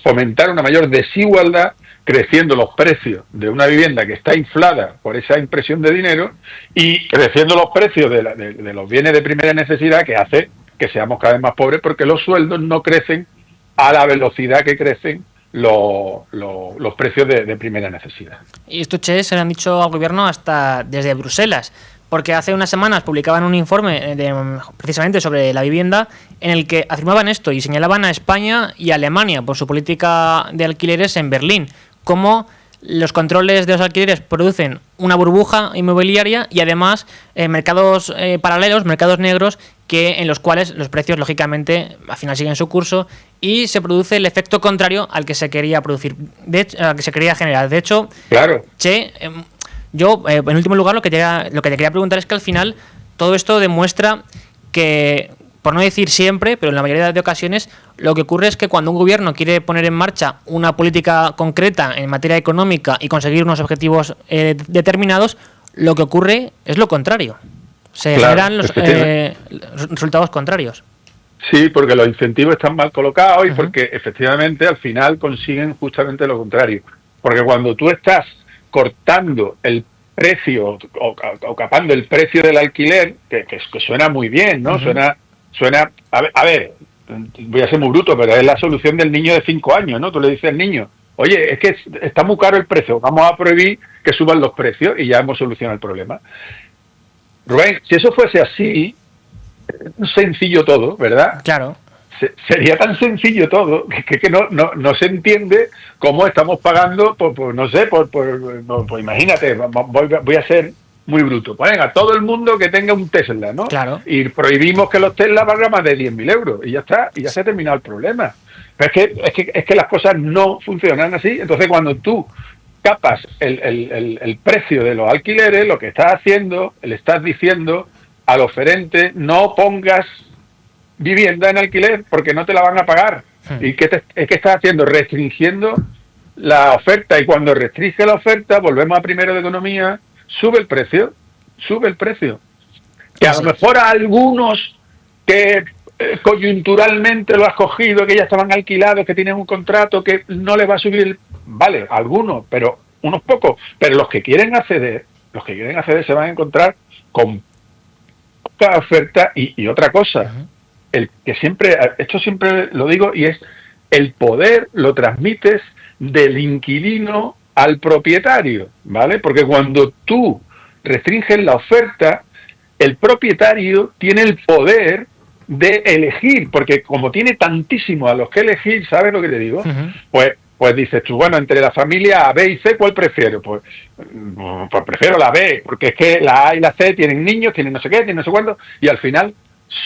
fomentar una mayor desigualdad, creciendo los precios de una vivienda que está inflada por esa impresión de dinero, y creciendo los precios de los bienes de primera necesidad, que hace que seamos cada vez más pobres, porque los sueldos no crecen a la velocidad que crecen los precios de primera necesidad. Y esto, Che, se lo han dicho al gobierno hasta desde Bruselas, porque hace unas semanas publicaban un informe precisamente sobre la vivienda en el que afirmaban esto y señalaban a España y a Alemania por su política de alquileres en Berlín, como los controles de los alquileres producen una burbuja inmobiliaria y además mercados paralelos, mercados negros, en los cuales los precios lógicamente al final siguen su curso y se produce el efecto contrario al que se quería producir, al que se quería generar. De hecho, claro, Che, yo en último lugar lo que te quería preguntar es que al final todo esto demuestra que, por no decir siempre, pero en la mayoría de ocasiones, lo que ocurre es que cuando un gobierno quiere poner en marcha una política concreta en materia económica y conseguir unos objetivos determinados, lo que ocurre es lo contrario. Se generan los resultados contrarios. Sí, porque los incentivos están mal colocados y porque efectivamente al final consiguen justamente lo contrario. Porque cuando tú estás cortando el precio o capando el precio del alquiler, que suena muy bien, ¿no? Suena a ver, voy a ser muy bruto, pero es la solución del niño de 5 años, ¿no? Tú le dices al niño, oye, es que está muy caro el precio, vamos a prohibir que suban los precios y ya hemos solucionado el problema. Rubén, si eso fuese así, sencillo todo, ¿verdad? Claro. Sería tan sencillo todo que no se entiende cómo estamos pagando por imagínate, voy a ser muy bruto. Pues venga, todo el mundo que tenga un Tesla, ¿no? Claro. Y prohibimos que los Tesla valgan más de 10.000 euros y ya está, y ya se ha terminado el problema. Pero es que las cosas no funcionan así. Entonces, cuando tú capas el precio de los alquileres, lo que estás haciendo, le estás diciendo al oferente, no pongas vivienda en alquiler porque no te la van a pagar. ¿Y qué estás haciendo? Restringiendo la oferta, y cuando restringe la oferta, volvemos a primero de economía, sube el precio. Que a lo mejor a algunos que coyunturalmente lo has cogido, que ya estaban alquilados, que tienen un contrato, que no les va a subir, vale, algunos, pero unos pocos, pero los que quieren acceder se van a encontrar con poca oferta y otra cosa. Esto siempre lo digo, y es el poder lo transmites del inquilino al propietario, ¿vale? Porque cuando tú restringes la oferta, el propietario tiene el poder de elegir, porque como tiene tantísimo a los que elegir, ¿sabes lo que te digo? Pues dices tú, bueno, entre la familia A, B y C, ¿cuál prefiero? Pues prefiero la B, porque es que la A y la C tienen niños, tienen no sé qué, tienen no sé cuánto, y al final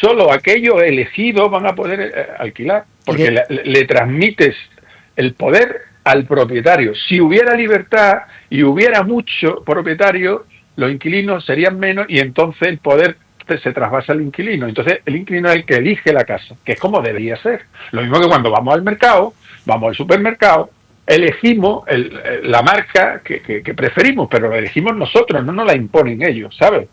solo aquellos elegidos van a poder alquilar, porque le transmites el poder al propietario. Si hubiera libertad y hubiera mucho propietario, los inquilinos serían menos y entonces el poder se trasvasa al inquilino. Entonces el inquilino es el que elige la casa, que es como debería ser. Lo mismo que cuando vamos al mercado, vamos al supermercado, elegimos la marca que preferimos, pero la elegimos nosotros, no nos la imponen ellos, ¿sabes?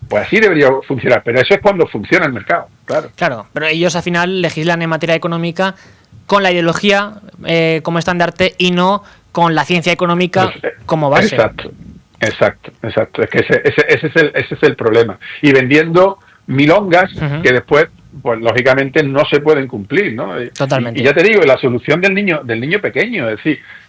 Pues así debería funcionar, pero eso es cuando funciona el mercado, claro. Claro, pero ellos al final legislan en materia económica con la ideología como estandarte y no con la ciencia económica como base. Exacto. Es que ese es el problema. Y vendiendo milongas que después, pues lógicamente no se pueden cumplir, ¿no? Totalmente. Y ya te digo, la solución del niño pequeño, es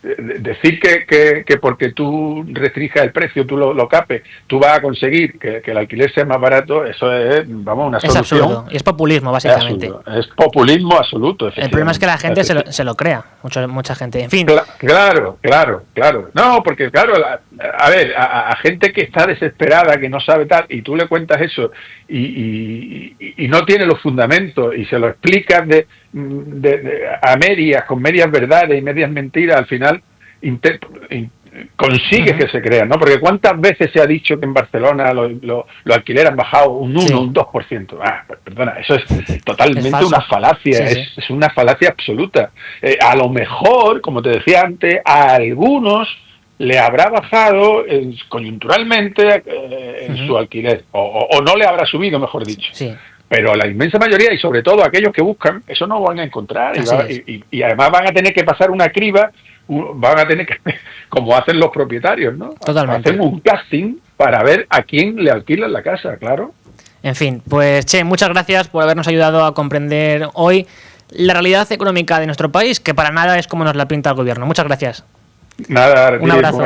decir que porque tú restringas el precio, tú lo capes, tú vas a conseguir que el alquiler sea más barato, eso es, vamos, una solución. Es absurdo, y es populismo, básicamente. Es populismo absoluto. El problema es que la gente se lo crea, mucha gente, en fin. Claro. No, porque claro, a gente que está desesperada, que no sabe tal, y tú le cuentas eso y no tiene los fundamentos y se lo explicas a medias, con medias verdades y medias mentiras, al final consigues que se crean, ¿no? Porque ¿cuántas veces se ha dicho que en Barcelona los alquileres han bajado un 1, un 2%? Perdona, eso es totalmente una falacia, es una falacia absoluta. A lo mejor, como te decía antes, a algunos le habrá bajado coyunturalmente en su alquiler, o no le habrá subido, mejor dicho. Sí. Pero la inmensa mayoría, y sobre todo aquellos que buscan, eso no van a encontrar. Y además van a tener que pasar una criba, van a tener que, como hacen los propietarios, ¿no? Totalmente. Hacen un casting para ver a quién le alquilan la casa, claro. En fin, pues Che, muchas gracias por habernos ayudado a comprender hoy la realidad económica de nuestro país, que para nada es como nos la pinta el gobierno. Muchas gracias. Nada, un abrazo.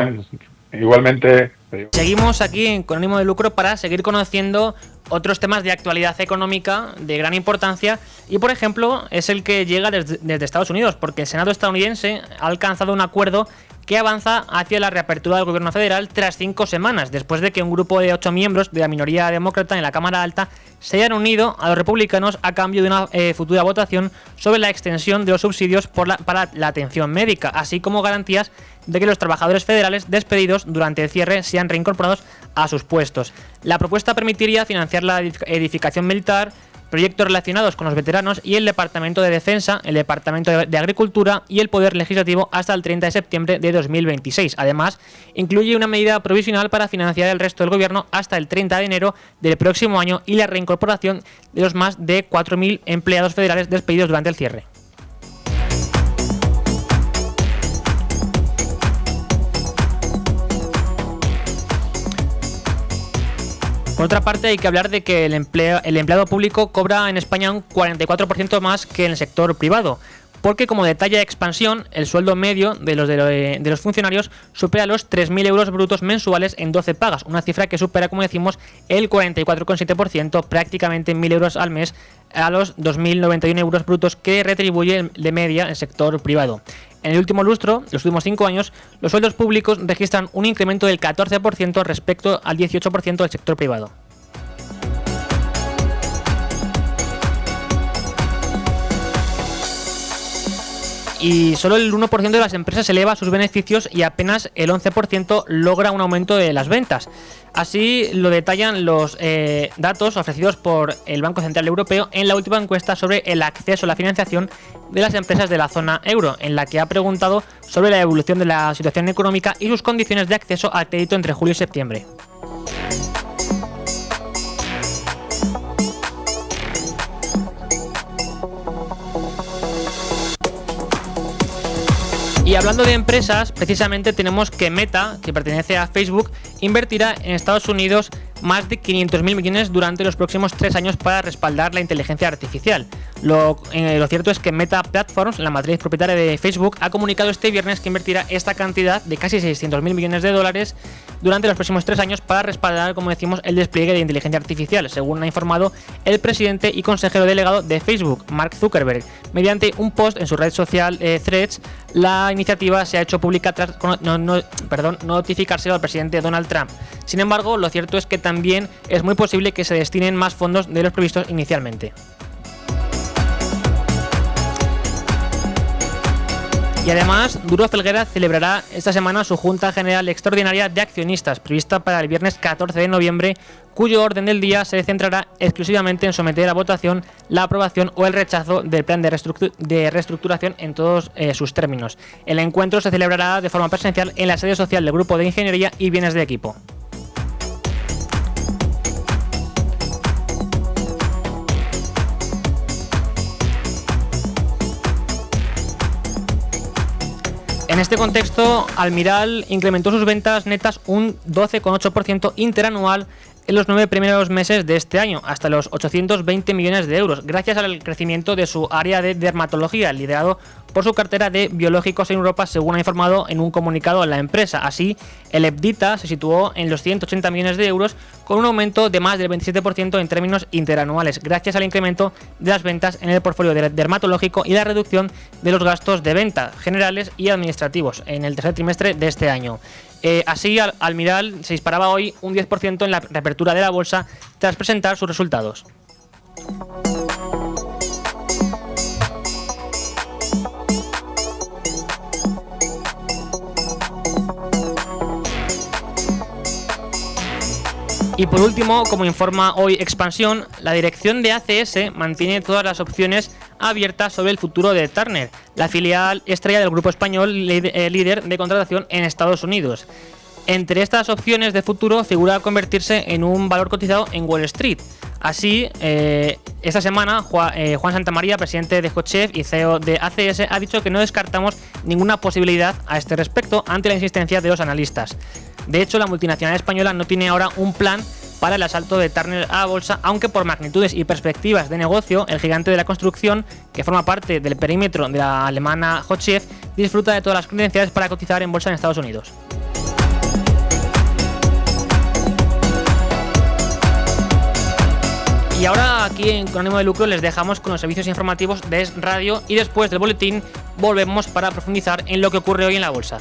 Igualmente. Seguimos aquí con ánimo de lucro para seguir conociendo otros temas de actualidad económica de gran importancia, y por ejemplo es el que llega desde Estados Unidos, porque el Senado estadounidense ha alcanzado un acuerdo que avanza hacia la reapertura del gobierno federal tras 5 semanas, después de que un grupo de 8 miembros de la minoría demócrata en la Cámara Alta se hayan unido a los republicanos a cambio de una futura votación sobre la extensión de los subsidios para la atención médica, así como garantías de que los trabajadores federales despedidos durante el cierre sean reincorporados a sus puestos. La propuesta permitiría financiar la edificación militar, proyectos relacionados con los veteranos y el Departamento de Defensa, el Departamento de Agricultura y el Poder Legislativo hasta el 30 de septiembre de 2026. Además, incluye una medida provisional para financiar el resto del gobierno hasta el 30 de enero del próximo año y la reincorporación de los más de 4.000 empleados federales despedidos durante el cierre. Por otra parte, hay que hablar de que el empleado público cobra en España un 44% más que en el sector privado, porque como detalla Expansión, el sueldo medio de los funcionarios supera los 3.000 euros brutos mensuales en 12 pagas, una cifra que supera, como decimos, el 44,7%, prácticamente 1.000 euros al mes, a los 2.091 euros brutos que retribuye de media el sector privado. En el último lustro, los últimos 5 años, los sueldos públicos registran un incremento del 14% respecto al 18% del sector privado. Y solo el 1% de las empresas eleva sus beneficios y apenas el 11% logra un aumento de las ventas. Así lo detallan los datos ofrecidos por el Banco Central Europeo en la última encuesta sobre el acceso a la financiación de las empresas de la zona euro, en la que ha preguntado sobre la evolución de la situación económica y sus condiciones de acceso al crédito entre julio y septiembre. Y hablando de empresas, precisamente tenemos que Meta, que pertenece a Facebook, invertirá en Estados Unidos más de 500.000 millones durante los próximos 3 años para respaldar la inteligencia artificial. Lo cierto es que Meta Platforms, la matriz propietaria de Facebook, ha comunicado este viernes que invertirá esta cantidad de casi 600.000 millones de dólares durante los próximos 3 años para respaldar, como decimos, el despliegue de inteligencia artificial, según ha informado el presidente y consejero delegado de Facebook, Mark Zuckerberg. Mediante un post en su red social Threads, la iniciativa se ha hecho pública tras notificárselo al presidente Donald Trump. Sin embargo, lo cierto es que también es muy posible que se destinen más fondos de los previstos inicialmente. Y además, Duro Felguera celebrará esta semana su Junta General Extraordinaria de Accionistas, prevista para el viernes 14 de noviembre, cuyo orden del día se centrará exclusivamente en someter a votación la aprobación o el rechazo del plan de reestructuración en todos sus términos. El encuentro se celebrará de forma presencial en la sede social del Grupo de Ingeniería y Bienes de Equipo. En este contexto, Almiral incrementó sus ventas netas un 12,8% interanual en los 9 primeros meses de este año, hasta los 820 millones de euros, gracias al crecimiento de su área de dermatología, liderado por su cartera de biológicos en Europa, según ha informado en un comunicado la empresa. Así, el EBITDA se situó en los 180 millones de euros, con un aumento de más del 27% en términos interanuales, gracias al incremento de las ventas en el portfolio dermatológico y la reducción de los gastos de venta generales y administrativos en el tercer trimestre de este año. Así, Almiral se disparaba hoy un 10% en la reapertura de la bolsa tras presentar sus resultados. Y por último, como informa hoy Expansión, la dirección de ACS mantiene todas las opciones abiertas sobre el futuro de Turner, la filial estrella del grupo español líder de contratación en Estados Unidos. Entre estas opciones de futuro figura convertirse en un valor cotizado en Wall Street. Así, esta semana, Juan Santamaría, presidente de Hotchef y CEO de ACS, ha dicho que no descartamos ninguna posibilidad a este respecto ante la insistencia de los analistas. De hecho, la multinacional española no tiene ahora un plan para el asalto de Turner a la bolsa, aunque por magnitudes y perspectivas de negocio, el gigante de la construcción, que forma parte del perímetro de la alemana Hochschild, disfruta de todas las credenciales para cotizar en bolsa en Estados Unidos. Y ahora aquí en Con ánimo de lucro les dejamos con los servicios informativos de Es Radio y después del boletín volvemos para profundizar en lo que ocurre hoy en la bolsa.